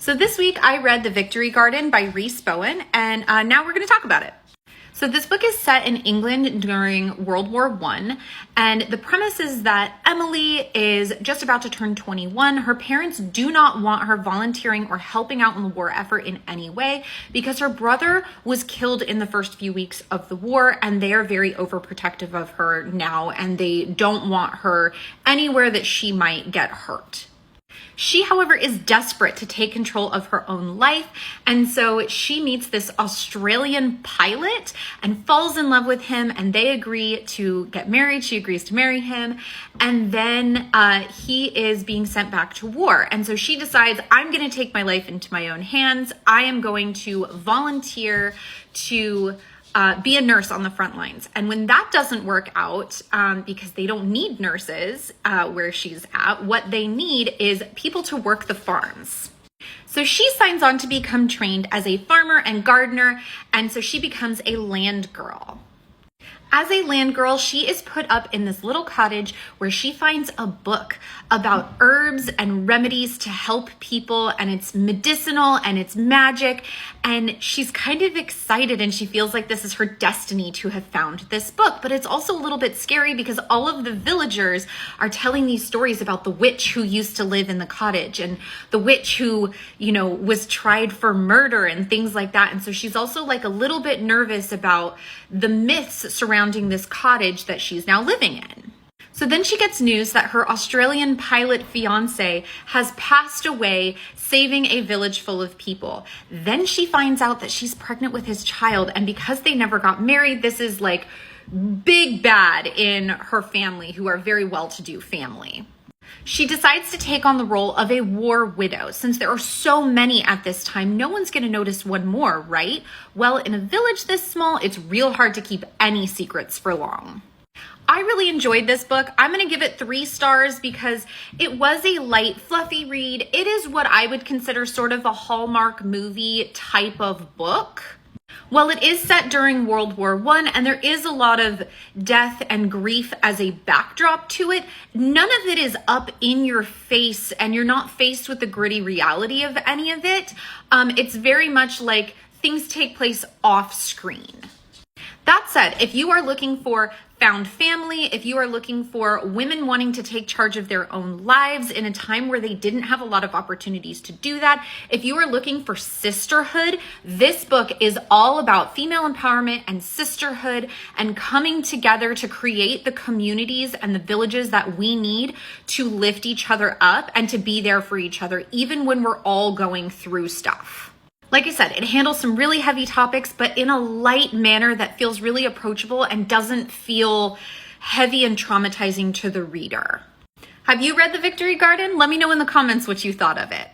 So this week I read The Victory Garden by Rhys Bowen, and now we're going to talk about it. So this book is set in England during World War I, and the premise is that Emily is just about to turn 21. Her parents do not want her volunteering or helping out in the war effort in any way because her brother was killed in the first few weeks of the war, and they are very overprotective of her now, and they don't want her anywhere that she might get hurt. She, however, is desperate to take control of her own life, and so she meets this Australian pilot and falls in love with him, and they agree to get married. She agrees to marry him, and then he is being sent back to war. And so she decides, I'm going to take my life into my own hands. I am going to volunteer to be a nurse on the front lines. And when that doesn't work out, because they don't need nurses where she's at, what they need is people to work the farms. So she signs on to become trained as a farmer and gardener, and so she becomes a land girl. As a land girl, she is put up in this little cottage where she finds a book about herbs and remedies to help people, and it's medicinal and it's magic, and she's kind of excited and she feels like this is her destiny to have found this book. But it's also a little bit scary because all of the villagers are telling these stories about the witch who used to live in the cottage and the witch who, was tried for murder and things like that. And so she's also like a little bit nervous about the myths surrounding this cottage that she's now living in. So then she gets news that her Australian pilot fiance has passed away, saving a village full of people. Then she finds out that she's pregnant with his child, and because they never got married, this is like big bad in her family, who are very well-to-do family. She decides to take on the role of a war widow. Since there are so many at this time, no one's going to notice one more, right? Well, in a village this small, it's real hard to keep any secrets for long. I really enjoyed this book. I'm going to give it 3 stars because it was a light, fluffy read. It is what I would consider sort of a Hallmark movie type of book. While it is set during World War I and there is a lot of death and grief as a backdrop to it, none of it is up in your face and you're not faced with the gritty reality of any of it. It's very much like things take place off screen. That said, if you are looking for found family, if you are looking for women wanting to take charge of their own lives in a time where they didn't have a lot of opportunities to do that, if you are looking for sisterhood, this book is all about female empowerment and sisterhood and coming together to create the communities and the villages that we need to lift each other up and to be there for each other, even when we're all going through stuff. Like I said, it handles some really heavy topics, but in a light manner that feels really approachable and doesn't feel heavy and traumatizing to the reader. Have you read The Victory Garden? Let me know in the comments what you thought of it.